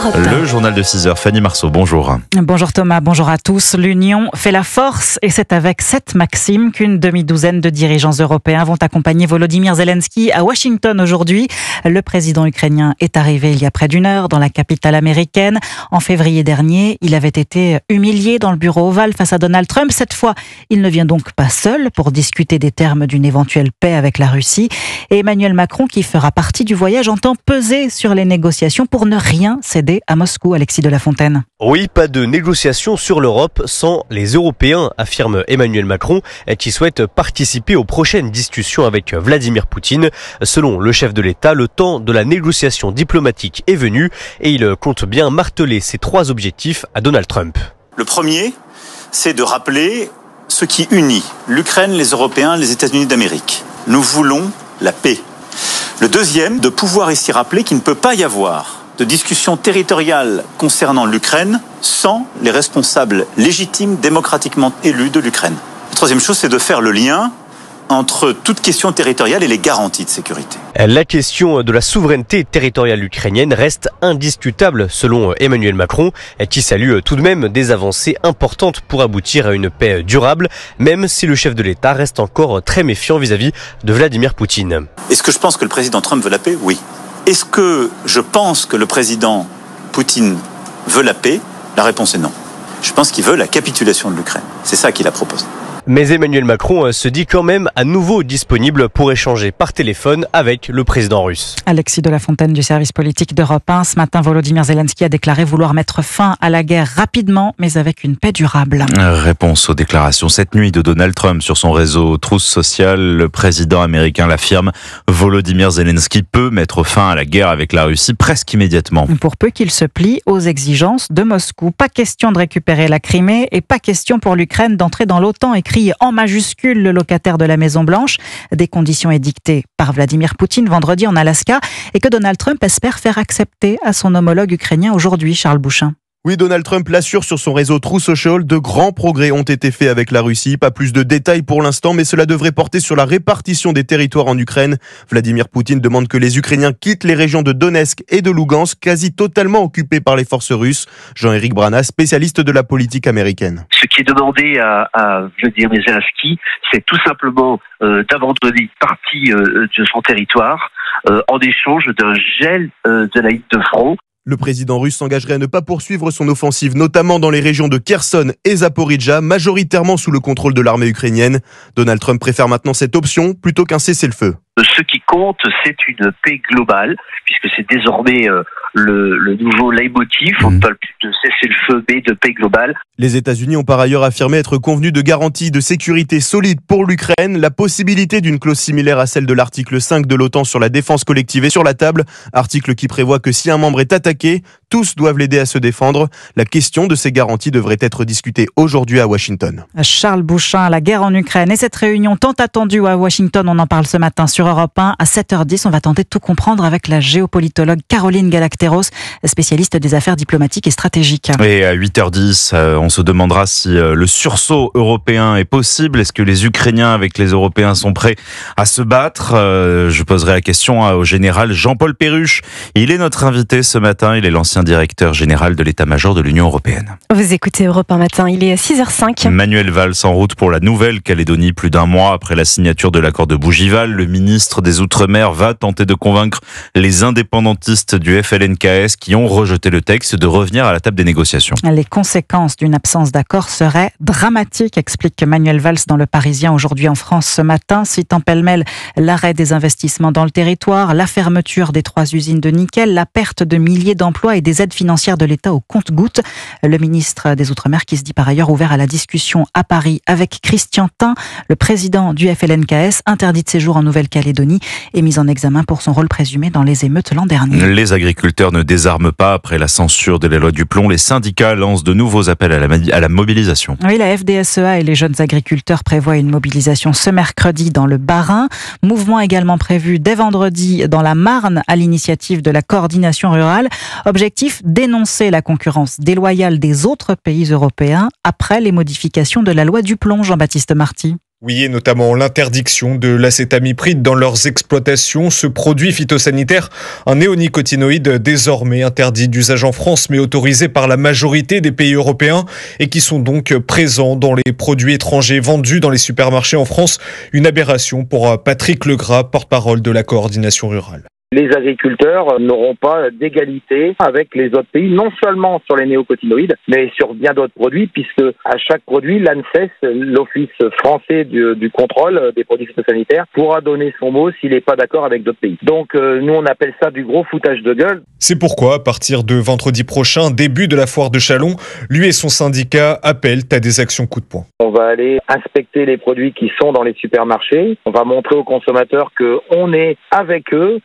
Europe 1. Le journal de 6h, Fanny Marceau, bonjour. Bonjour Thomas, bonjour à tous. L'union fait la force et c'est avec cette maxime qu'une demi-douzaine de dirigeants européens vont accompagner Volodymyr Zelensky à Washington aujourd'hui. Le président ukrainien est arrivé il y a près d'une heure dans la capitale américaine. En février dernier, il avait été humilié dans le bureau ovale face à Donald Trump. Cette fois, il ne vient donc pas seul pour discuter des termes d'une éventuelle paix avec la Russie. Et Emmanuel Macron, qui fera partie du voyage, entend peser sur les négociations pour ne rien céder à Moscou. Alexis de la Fontaine. Oui, pas de négociations sur l'Europe sans les Européens, affirme Emmanuel Macron, qui souhaite participer aux prochaines discussions avec Vladimir Poutine. Selon le chef de l'État, le temps de la négociation diplomatique est venu et il compte bien marteler ses 3 objectifs à Donald Trump. Le premier, c'est de rappeler ce qui unit l'Ukraine, les Européens, les États-Unis d'Amérique. Nous voulons la paix. Le deuxième, de pouvoir ici rappeler qu'il ne peut pas y avoir de discussion territoriale concernant l'Ukraine sans les responsables légitimes, démocratiquement élus de l'Ukraine. La troisième chose, c'est de faire le lien entre toute question territoriale et les garanties de sécurité. La question de la souveraineté territoriale ukrainienne reste indiscutable selon Emmanuel Macron, qui salue tout de même des avancées importantes pour aboutir à une paix durable, même si le chef de l'État reste encore très méfiant vis-à-vis de Vladimir Poutine. Est-ce que je pense que le président Trump veut la paix ? Oui. Est-ce que je pense que le président Poutine veut la paix ? La réponse est non. Je pense qu'il veut la capitulation de l'Ukraine. C'est ça qu'il a proposé. Mais Emmanuel Macron se dit quand même à nouveau disponible pour échanger par téléphone avec le président russe. Alexis de la Fontaine du service politique d'Europe 1. Ce matin, Volodymyr Zelensky a déclaré vouloir mettre fin à la guerre rapidement, mais avec une paix durable. Réponse aux déclarations cette nuit de Donald Trump sur son réseau Truth Social. Le président américain l'affirme, Volodymyr Zelensky peut mettre fin à la guerre avec la Russie presque immédiatement. Pour peu qu'il se plie aux exigences de Moscou. Pas question de récupérer la Crimée et pas question pour l'Ukraine d'entrer dans l'OTAN, écrit en majuscule le locataire de la Maison-Blanche. Des conditions édictées par Vladimir Poutine vendredi en Alaska et que Donald Trump espère faire accepter à son homologue ukrainien aujourd'hui, Charles Bouchin. Oui, Donald Trump l'assure sur son réseau Truth Social, de grands progrès ont été faits avec la Russie. Pas plus de détails pour l'instant, mais cela devrait porter sur la répartition des territoires en Ukraine. Vladimir Poutine demande que les Ukrainiens quittent les régions de Donetsk et de Lugansk, quasi totalement occupées par les forces russes. Jean-Éric Brana, spécialiste de la politique américaine. Ce qui est demandé à Vladimir Zelensky, c'est tout simplement d'abandonner une partie de son territoire en échange d'un gel de la ligne de front. Le président russe s'engagerait à ne pas poursuivre son offensive, notamment dans les régions de Kherson et Zaporijjia, majoritairement sous le contrôle de l'armée ukrainienne. Donald Trump préfère maintenant cette option plutôt qu'un cessez-le-feu. Ce qui compte, c'est une paix globale, puisque c'est désormais le nouveau leitmotiv. On ne parle plus de cessez-le-feu, mais de paix globale. Les États-Unis ont par ailleurs affirmé être convenus de garanties de sécurité solides pour l'Ukraine. La possibilité d'une clause similaire à celle de l'article 5 de l'OTAN sur la défense collective est sur la table. Article qui prévoit que si un membre est attaqué, tous doivent l'aider à se défendre. La question de ces garanties devrait être discutée aujourd'hui à Washington. Charles Bouchin, la guerre en Ukraine et cette réunion tant attendue à Washington, on en parle ce matin sur Europe 1 à 7h10. On va tenter de tout comprendre avec la géopolitologue Caroline Galacteros, spécialiste des affaires diplomatiques et stratégiques. Et à 8h10, on se demandera si le sursaut européen est possible. Est-ce que les Ukrainiens avec les Européens sont prêts à se battre ? Je poserai la question au général Jean-Paul Perruche. Il est notre invité ce matin. Il est l'ancien directeur général de l'état-major de l'Union européenne. Vous écoutez Europe 1 matin, il est 6h05. Manuel Valls en route pour la Nouvelle-Calédonie, plus d'un mois après la signature de l'accord de Bougival. Le ministre des Outre-mer va tenter de convaincre les indépendantistes du FLNKS qui ont rejeté le texte de revenir à la table des négociations. Les conséquences d'une absence d'accord seraient dramatiques, explique Manuel Valls dans Le Parisien aujourd'hui en France ce matin, citant pêle-mêle l'arrêt des investissements dans le territoire, la fermeture des 3 usines de nickel, la perte de milliers d'emplois et des aides financières de l'État au compte-gouttes. Le ministre des Outre-mer qui se dit par ailleurs ouvert à la discussion à Paris avec Christian Tin, le président du FLNKS, interdit de séjour en Nouvelle-Calédonie et mis en examen pour son rôle présumé dans les émeutes l'an dernier. Les agriculteurs ne désarment pas après la censure de la loi du plomb. Les syndicats lancent de nouveaux appels à la mobilisation. Oui, la FDSEA et les jeunes agriculteurs prévoient une mobilisation ce mercredi dans le Bas-Rhin. Mouvement également prévu dès vendredi dans la Marne à l'initiative de la coordination rurale. Objectif, dénoncer la concurrence déloyale des autres pays européens après les modifications de la loi du plomb, Jean-Baptiste Marty. Oui, et notamment l'interdiction de l'acétamipride dans leurs exploitations. Ce produit phytosanitaire, un néonicotinoïde désormais interdit d'usage en France, mais autorisé par la majorité des pays européens et qui sont donc présents dans les produits étrangers vendus dans les supermarchés en France. Une aberration pour Patrick Legras, porte-parole de la coordination rurale. Les agriculteurs n'auront pas d'égalité avec les autres pays, non seulement sur les néocotinoïdes, mais sur bien d'autres produits, puisque à chaque produit, l'ANSES, l'Office français du contrôle des produits phytosanitaires, pourra donner son mot s'il n'est pas d'accord avec d'autres pays. Donc nous, on appelle ça du gros foutage de gueule. C'est pourquoi, à partir de vendredi prochain, début de la foire de Châlons, lui et son syndicat appellent à des actions coup de poing. On va aller inspecter les produits qui sont dans les supermarchés. On va montrer aux consommateurs qu'on est avec eux,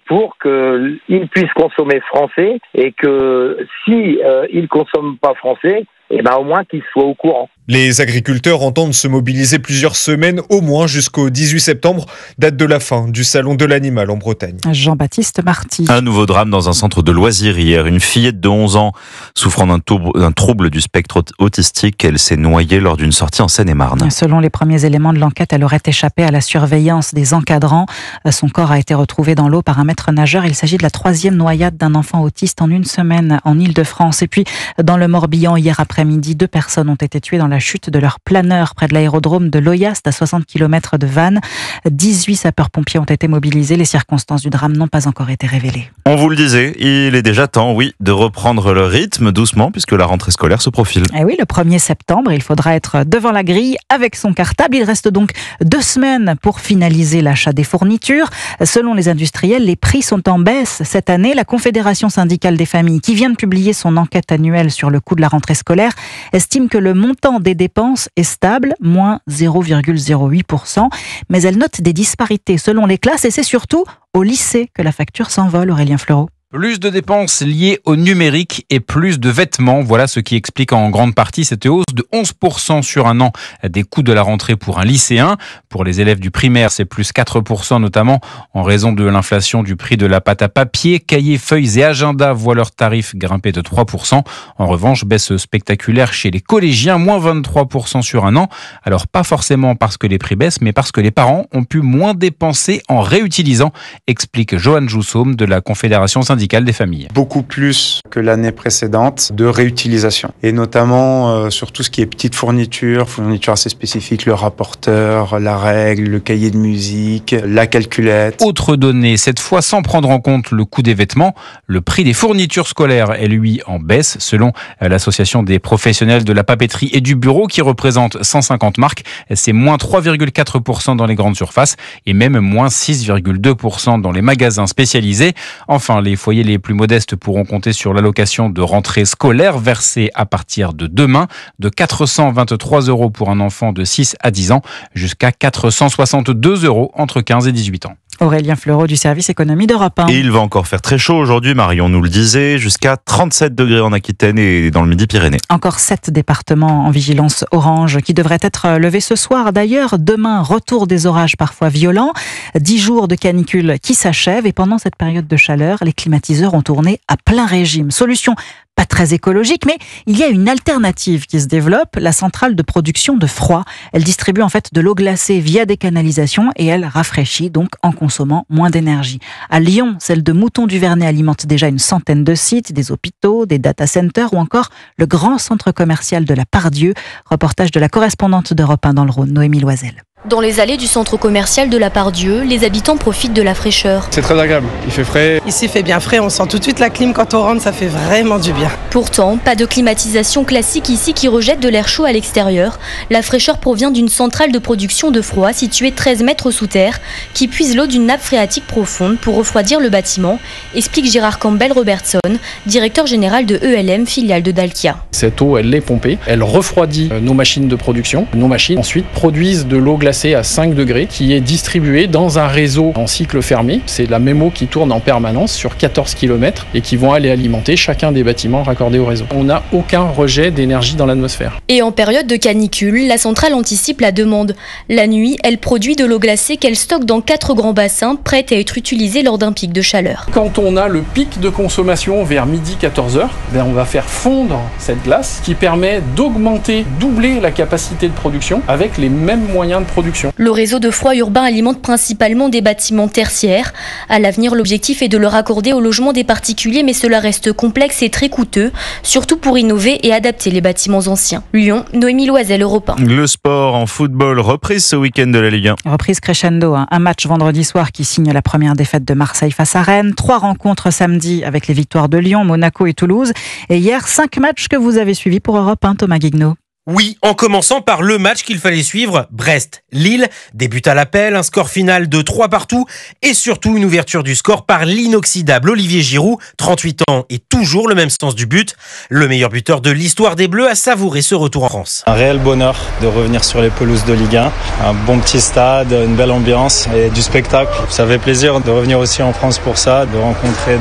pour qu'ils puissent consommer français et que si ils consomment pas français, au moins qu'ils soient au courant. Les agriculteurs entendent se mobiliser plusieurs semaines, au moins jusqu'au 18 septembre, date de la fin du Salon de l'Animal en Bretagne. Jean-Baptiste Marty. Un nouveau drame dans un centre de loisirs hier. Une fillette de 11 ans souffrant d'un trouble du spectre autistique. Elle s'est noyée lors d'une sortie en Seine-et-Marne. Selon les premiers éléments de l'enquête, elle aurait échappé à la surveillance des encadrants. Son corps a été retrouvé dans l'eau par un maître nageur. Il s'agit de la 3e noyade d'un enfant autiste en une semaine en Île-de-France. Et puis, dans le Morbihan, hier après-midi, 2 personnes ont été tuées dans la chute de leur planeur près de l'aérodrome de Loyaste, à 60 km de Vannes. 18 sapeurs-pompiers ont été mobilisés. Les circonstances du drame n'ont pas encore été révélées. On vous le disait, il est déjà temps, oui, de reprendre le rythme doucement puisque la rentrée scolaire se profile. Et oui, le 1er septembre, il faudra être devant la grille avec son cartable. Il reste donc 2 semaines pour finaliser l'achat des fournitures. Selon les industriels, les prix sont en baisse cette année. La Confédération syndicale des familles, qui vient de publier son enquête annuelle sur le coût de la rentrée scolaire, estime que le montant des dépenses est stable, moins 0,08%. Mais elle note des disparités selon les classes et c'est surtout au lycée que la facture s'envole, Aurélien Fleureau. Plus de dépenses liées au numérique et plus de vêtements. Voilà ce qui explique en grande partie cette hausse de 11% sur un an des coûts de la rentrée pour un lycéen. Pour les élèves du primaire, c'est plus 4% notamment en raison de l'inflation du prix de la pâte à papier. Cahiers, feuilles et agendas voient leurs tarifs grimper de 3%. En revanche, baisse spectaculaire chez les collégiens, moins 23% sur un an. Alors pas forcément parce que les prix baissent, mais parce que les parents ont pu moins dépenser en réutilisant, explique Johan Joussaume de la Confédération syndicale des familles. Beaucoup plus que l'année précédente de réutilisation et notamment sur tout ce qui est petites fournitures assez spécifiques, le rapporteur, la règle, le cahier de musique, la calculette. Autre donnée, cette fois sans prendre en compte le coût des vêtements, le prix des fournitures scolaires est lui en baisse selon l'association des professionnels de la papeterie et du bureau qui représente 150 marques. C'est moins 3,4% dans les grandes surfaces et même moins 6,2% dans les magasins spécialisés. Enfin, les foyers les plus modestes pourront compter sur l'allocation de rentrée scolaire versée à partir de demain de 423 € pour un enfant de 6 à 10 ans jusqu'à 462 € entre 15 et 18 ans. Aurélien Fleureau du service économie d'Europe 1. Et il va encore faire très chaud aujourd'hui, Marion nous le disait, jusqu'à 37 degrés en Aquitaine et dans le Midi-Pyrénées. Encore 7 départements en vigilance orange qui devraient être levés ce soir. D'ailleurs, demain, retour des orages parfois violents. 10 jours de canicule qui s'achèvent et pendant cette période de chaleur, les climatiseurs ont tourné à plein régime. Solution pas très écologique, mais il y a une alternative qui se développe, la centrale de production de froid. Elle distribue en fait de l'eau glacée via des canalisations et elle rafraîchit donc en consommant moins d'énergie. À Lyon, celle de Mouton-du-Vernay alimente déjà une centaine de sites, des hôpitaux, des data centers ou encore le grand centre commercial de la Part-Dieu. Reportage de la correspondante d'Europe 1 dans le Rhône, Noémie Loisel. Dans les allées du centre commercial de la Part-Dieu, les habitants profitent de la fraîcheur. C'est très agréable, il fait frais. Ici il fait bien frais, on sent tout de suite la clim quand on rentre, ça fait vraiment du bien. Pourtant, pas de climatisation classique ici qui rejette de l'air chaud à l'extérieur. La fraîcheur provient d'une centrale de production de froid située 13 mètres sous terre qui puise l'eau d'une nappe phréatique profonde pour refroidir le bâtiment, explique Gérard Campbell-Robertson, directeur général de ELM, filiale de Dalkia. Cette eau, elle est pompée, elle refroidit nos machines de production. Nos machines ensuite produisent de l'eau glacée glacée à 5 degrés qui est distribuée dans un réseau en cycle fermé. C'est la même eau qui tourne en permanence sur 14 km et qui vont aller alimenter chacun des bâtiments raccordés au réseau. On n'a aucun rejet d'énergie dans l'atmosphère. Et en période de canicule, la centrale anticipe la demande. La nuit, elle produit de l'eau glacée qu'elle stocke dans 4 grands bassins, prête à être utilisée lors d'un pic de chaleur. Quand on a le pic de consommation vers midi 14h, on va faire fondre cette glace qui permet d'augmenter, doubler la capacité de production avec les mêmes moyens de production. Le réseau de froid urbain alimente principalement des bâtiments tertiaires. À l'avenir, l'objectif est de le raccorder au logement des particuliers, mais cela reste complexe et très coûteux, surtout pour innover et adapter les bâtiments anciens. Lyon, Noémie Loisel, Europe 1. Le sport en football, reprise ce week-end de la Ligue 1. Reprise crescendo, un match vendredi soir qui signe la première défaite de Marseille face à Rennes. 3 rencontres samedi avec les victoires de Lyon, Monaco et Toulouse. Et hier, 5 matchs que vous avez suivis pour Europe 1, Thomas Guignot. Oui, en commençant par le match qu'il fallait suivre, Brest-Lille, débute à l'appel, un score final de 3 partout et surtout une ouverture du score par l'inoxydable Olivier Giroud, 38 ans et toujours le même sens du but. Le meilleur buteur de l'histoire des Bleus a savouré ce retour en France. Un réel bonheur de revenir sur les pelouses de Ligue 1, un bon petit stade, une belle ambiance et du spectacle. Ça fait plaisir de revenir aussi en France pour ça, de rencontrer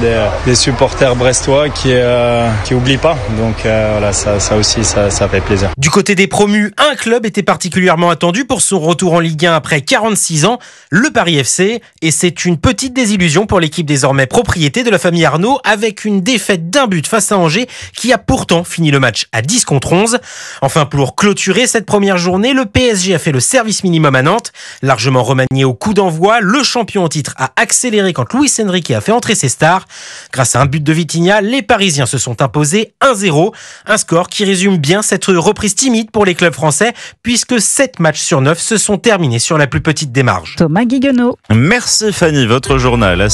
des supporters brestois qui oublient pas. Donc voilà, ça aussi, ça fait plaisir. Du côté des promus, un club était particulièrement attendu pour son retour en Ligue 1 après 46 ans, le Paris FC. Et c'est une petite désillusion pour l'équipe désormais propriété de la famille Arnaud, avec une défaite d'un but face à Angers qui a pourtant fini le match à 10 contre 11. Enfin, pour clôturer cette première journée, le PSG a fait le service minimum à Nantes. Largement remanié au coup d'envoi, le champion en titre a accéléré quand Luis Enrique a fait entrer ses stars. Grâce à un but de Vitinha, les Parisiens se sont imposés 1-0. Un score qui résume bien cette reprise timide pour les clubs français, puisque 7 matchs sur 9 se sont terminés sur la plus petite des marges. Thomas Guignot. Merci Fanny, votre journal.